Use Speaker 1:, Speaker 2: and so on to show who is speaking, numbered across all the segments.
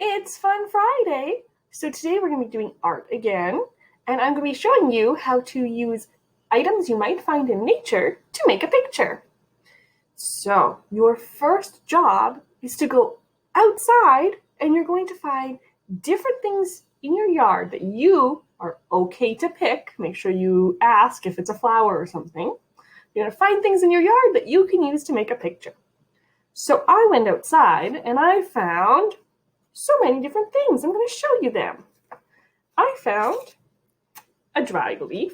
Speaker 1: It's Fun Friday! So today we're going to be doing art again, and I'm going to be showing you how to use items you might find in nature to make a picture. So your first job is to go outside and you're going to find different things in your yard that you are okay to pick. Make sure you ask if it's a flower or something. You're going to find things in your yard that you can use to make a picture. So I went outside and I found so many different things. I'm going to show you them. I found a dried leaf,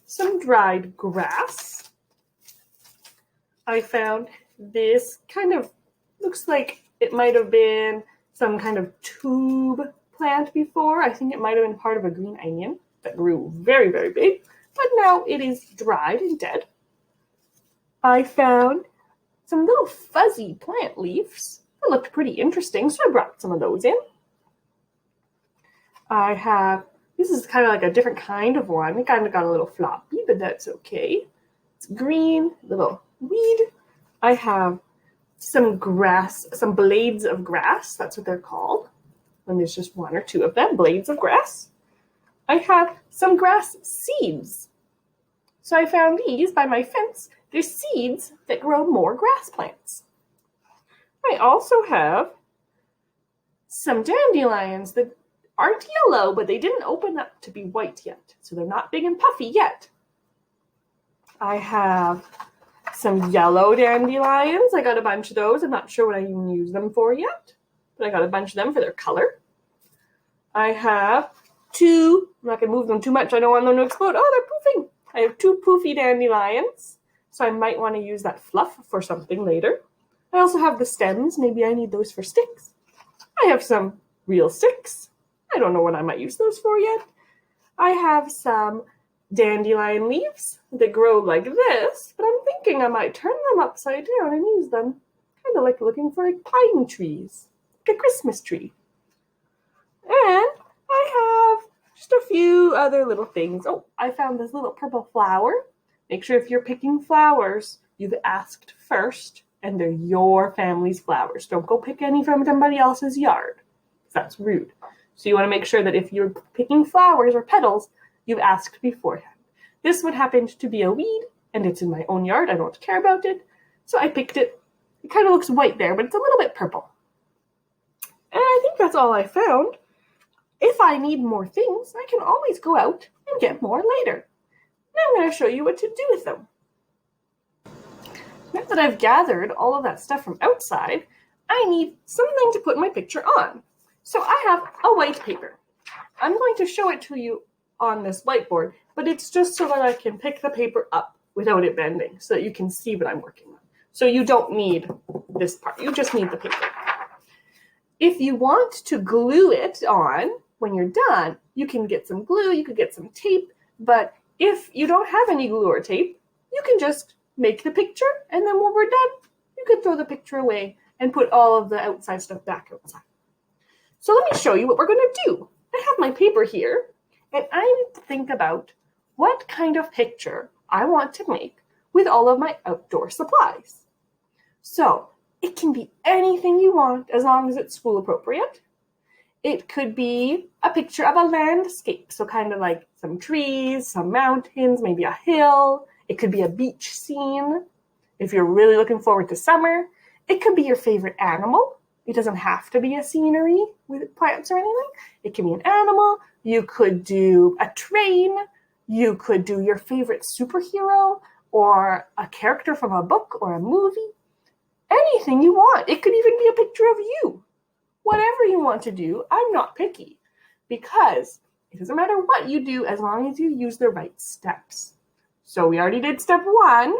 Speaker 1: some dried grass. I found this kind of, looks like it might have been some kind of tube plant before. I think it might have been part of a green onion that grew very, very big, but now it is dried and dead. I found some little fuzzy plant leaves that looked pretty interesting, so I brought some of those in. I have, this is kind of like a different kind of one. It kind of got a little floppy, but that's okay. It's green, little weed. I have some grass, some blades of grass. That's what they're called. And there's just one or two of them, blades of grass. I have some grass seeds. So I found these by my fence. They're seeds that grow more grass plants. I also have some dandelions that aren't yellow, but they didn't open up to be white yet. So they're not big and puffy yet. I have some yellow dandelions. I got a bunch of those. I'm not sure what I even use them for yet, but I got a bunch of them for their color. I have two, I'm not going to move them too much. I don't want them to explode. Oh, they're poofing. I have two poofy dandelions, so I might want to use that fluff for something later. I also have the stems. Maybe I need those for sticks. I have some real sticks. I don't know what I might use those for yet. I have some dandelion leaves that grow like this, but I'm thinking I might turn them upside down and use them kind of like looking for like pine trees, like a Christmas tree. And I have just a few other little things. Oh, I found this little purple flower. Make sure if you're picking flowers, you've asked first, and they're your family's flowers. Don't go pick any from somebody else's yard. That's rude. So you want to make sure that if you're picking flowers or petals, you've asked beforehand. This one happened to be a weed, and it's in my own yard. I don't care about it. So I picked it. It kind of looks white there, but it's a little bit purple. And I think that's all I found. If I need more things, I can always go out and get more later. Now I'm going to show you what to do with them. Now that I've gathered all of that stuff from outside, I need something to put my picture on. So I have a white paper. I'm going to show it to you on this whiteboard, but it's just so that I can pick the paper up without it bending so that you can see what I'm working on. So you don't need this part. You just need the paper. If you want to glue it on when you're done, you can get some glue, you could get some tape, but if you don't have any glue or tape, you can just make the picture, and then when we're done, you can throw the picture away and put all of the outside stuff back outside. So let me show you what we're going to do. I have my paper here, and I need to think about what kind of picture I want to make with all of my outdoor supplies. So it can be anything you want as long as it's school appropriate. It could be a picture of a landscape, so kind of like some trees, some mountains, maybe a hill. It could be a beach scene if you're really looking forward to summer. It could be your favorite animal. It doesn't have to be a scenery with plants or anything. It can be an animal. You could do a train. You could do your favorite superhero or a character from a book or a movie. Anything you want. It could even be a picture of you. Whatever you want to do, I'm not picky because it doesn't matter what you do as long as you use the right steps. So we already did step 1.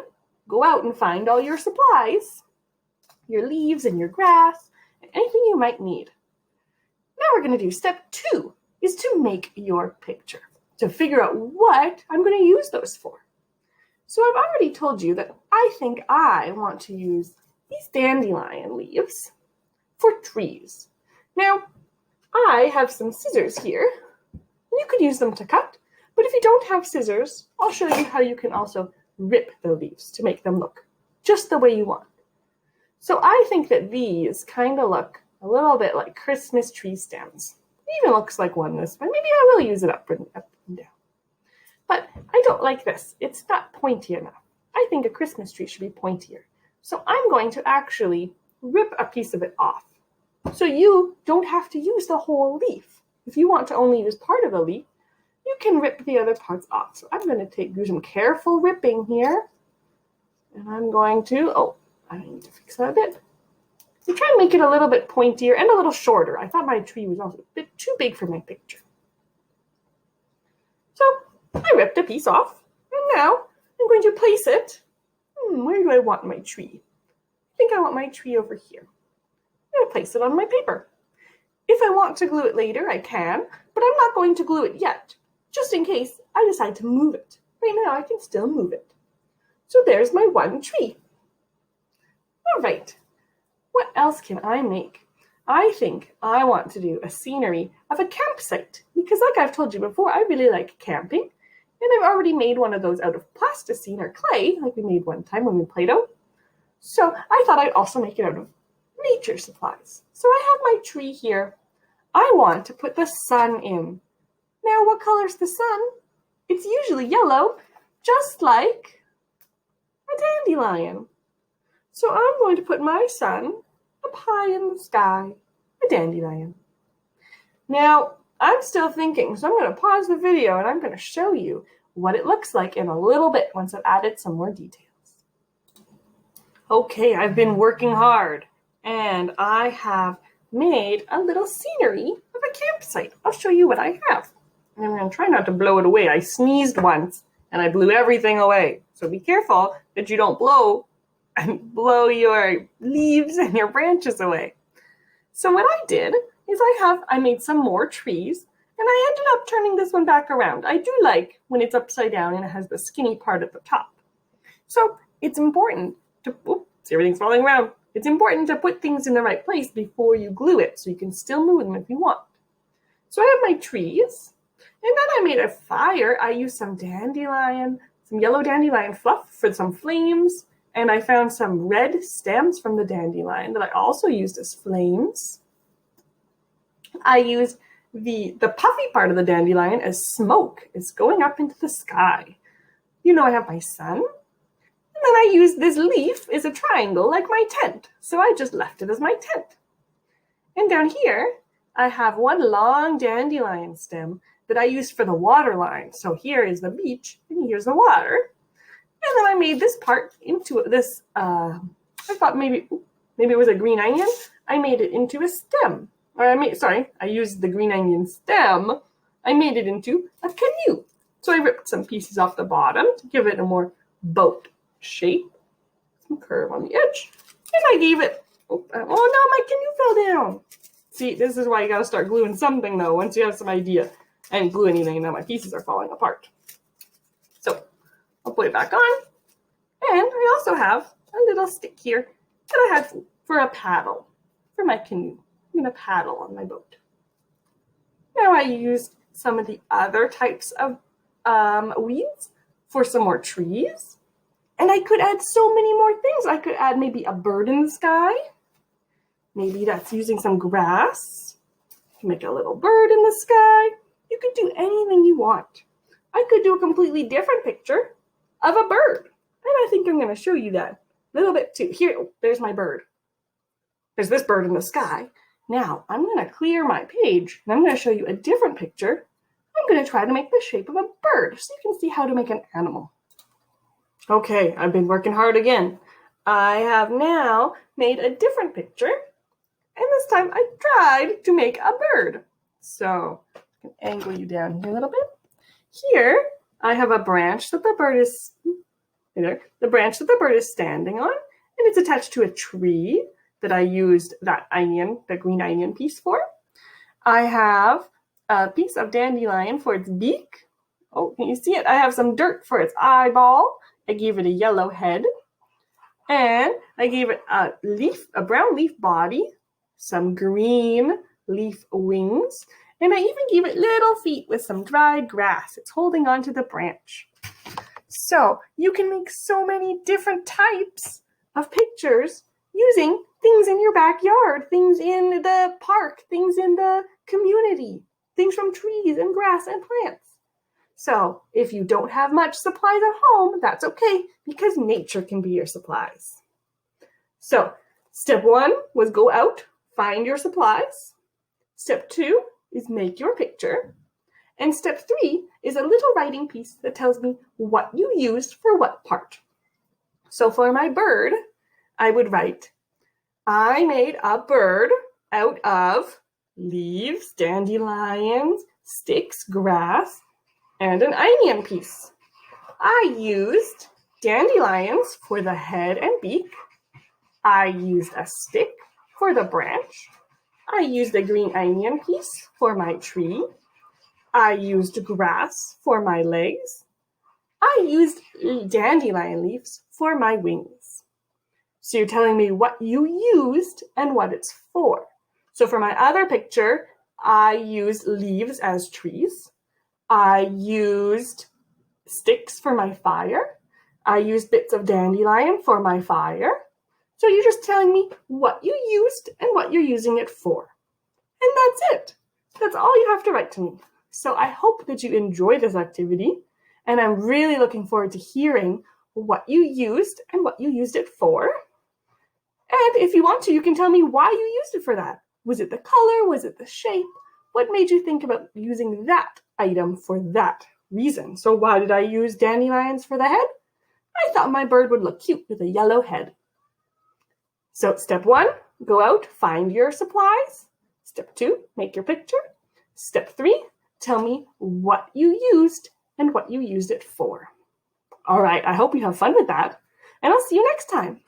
Speaker 1: Go out and find all your supplies, your leaves and your grass, and anything you might need. Now we're going to do step 2 is to make your picture, to figure out what I'm going to use those for. So I've already told you that I think I want to use these dandelion leaves for trees. Now, I have some scissors here. You could use them to cut, but if you don't have scissors, I'll show you how you can also rip the leaves to make them look just the way you want. So I think that these kind of look a little bit like Christmas tree stems. It even looks like one this way. Maybe I will use it up and down. But I don't like this. It's not pointy enough. I think a Christmas tree should be pointier. So I'm going to actually rip a piece of it off. So you don't have to use the whole leaf. If you want to only use part of the leaf, you can rip the other parts off. So I'm going to do some careful ripping here. And I'm going to, I need to fix that a bit. You try and make it a little bit pointier and a little shorter. I thought my tree was also a bit too big for my picture. So I ripped a piece off, and now I'm going to place it. Where do I want my tree? I think I want my tree over here. I'm going to place it on my paper. If I want to glue it later, I can, but I'm not going to glue it yet, just in case I decide to move it. Right now, I can still move it. So there's my one tree. All right, what else can I make? I think I want to do a scenery of a campsite, because like I've told you before, I really like camping, and I've already made one of those out of plasticine or clay, like we made one time when we Play-Doh. So I thought I'd also make it out of nature supplies. So I have my tree here. I want to put the sun in. Now, what color's the sun? It's usually yellow, just like a dandelion. So I'm going to put my sun up high in the sky, a dandelion. Now, I'm still thinking, so I'm going to pause the video and I'm going to show you what it looks like in a little bit once I've added some more details. Okay, I've been working hard and I have made a little scenery of a campsite. I'll show you what I have. And I'm going to try not to blow it away. I sneezed once and I blew everything away. So be careful that you don't blow your leaves and your branches away. So what I did is I made some more trees, and I ended up turning this one back around. I do like when it's upside down and it has the skinny part at the top. So it's important to, see, everything's falling around. It's important to put things in the right place before you glue it so you can still move them if you want. So I have my trees, and then I made a fire. I used some yellow dandelion fluff for some flames, and I found some red stems from the dandelion that I also used as flames. I used the puffy part of the dandelion as smoke. It's going up into the sky. You know I have my sun. And then I used this leaf as a triangle like my tent. So I just left it as my tent. And down here, I have one long dandelion stem that I used for the water line. So here is the beach and here's the water. And then I made this part into this, I thought maybe it was a green onion. I made it into a stem. I used the green onion stem. I made it into a canoe. So I ripped some pieces off the bottom to give it a more boat shape. Some curve on the edge. And I gave it, oh no, my canoe fell down. See, this is why you gotta start gluing something though, once you have some idea. I didn't glue anything and now my pieces are falling apart. So I'll put it back on. And I also have a little stick here that I had for a paddle for my canoe. I'm going to paddle on my boat. Now I used some of the other types of weeds for some more trees. And I could add so many more things. I could add maybe a bird in the sky. Maybe that's using some grass. You can make a little bird in the sky. You could do anything you want. I could do a completely different picture of a bird. And I think I'm going to show you that a little bit too. Here, there's my bird. There's this bird in the sky. Now, I'm going to clear my page, and I'm going to show you a different picture. I'm going to try to make the shape of a bird, so you can see how to make an animal. Okay, I've been working hard again. I have now made a different picture, and this time I tried to make a bird. So, I can angle you down here a little bit. Here, I have a branch that the bird is, standing on, and it's attached to a tree that I used the green onion piece for. I have a piece of dandelion for its beak. Oh, can you see it? I have some dirt for its eyeball. I gave it a yellow head. And I gave it a brown leaf body, some green leaf wings, and I even gave it little feet with some dried grass. It's holding onto the branch. So you can make so many different types of pictures using things things in your backyard, things in the park, things in the community, things from trees and grass and plants. So if you don't have much supplies at home, that's okay, because nature can be your supplies. So step 1 was go out, find your supplies. Step 2 is make your picture. And step 3 is a little writing piece that tells me what you used for what part. So for my bird, I would write, I made a bird out of leaves, dandelions, sticks, grass, and an onion piece. I used dandelions for the head and beak. I used a stick for the branch. I used a green onion piece for my tree. I used grass for my legs. I used dandelion leaves for my wings. So you're telling me what you used and what it's for. So for my other picture, I used leaves as trees. I used sticks for my fire. I used bits of dandelion for my fire. So you're just telling me what you used and what you're using it for. And that's it. That's all you have to write to me. So I hope that you enjoy this activity, and I'm really looking forward to hearing what you used and what you used it for. And if you want to, you can tell me why you used it for that. Was it the color? Was it the shape? What made you think about using that item for that reason? So why did I use dandelions for the head? I thought my bird would look cute with a yellow head. So step 1, go out, find your supplies. Step 2, make your picture. Step 3, tell me what you used and what you used it for. All right, I hope you have fun with that, and I'll see you next time.